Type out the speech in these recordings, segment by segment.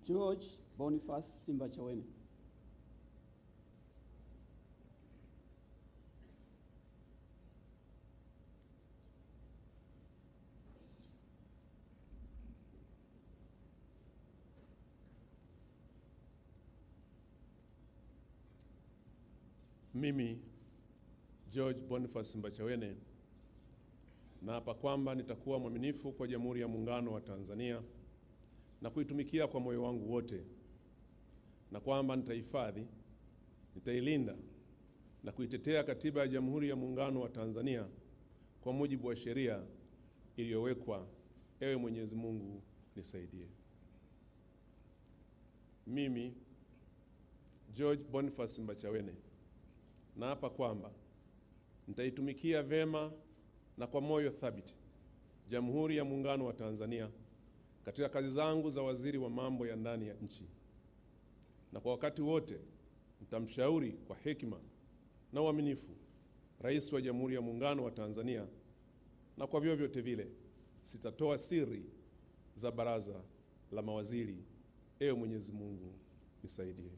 George Boniface Simbachawene. Mimi George Boniface Simbachawene naapa kwamba nitakuwa mwaminifu kwa Jamhuri ya Muungano wa Tanzania na kuitumikia kwa moyo wangu wote, na kwamba nitahifadhi, nitailinda na kuitetea Katiba ya Jamhuri ya Muungano wa Tanzania kwa mujibu wa sheria iliyowekwa. Ewe Mwenyezi Mungu nisaidie. Mimi George Boniface Simbachawene naapa kwamba nitaitumikia vema na kwa moyo thabiti Jamhuri ya Muungano wa Tanzania katika kazi zangu za waziri wa mambo ya ndani ya nchi, na kwa wakati wote nitamshauri kwa hekima na uaminifu Rais wa Jamhuri ya Muungano wa Tanzania, na kwa vyovyote vile sitatoa siri za baraza la mawaziri. Ewe Mwenyezi Mungu nisaidie.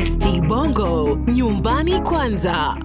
SD Bongo, nyumbani kwanza.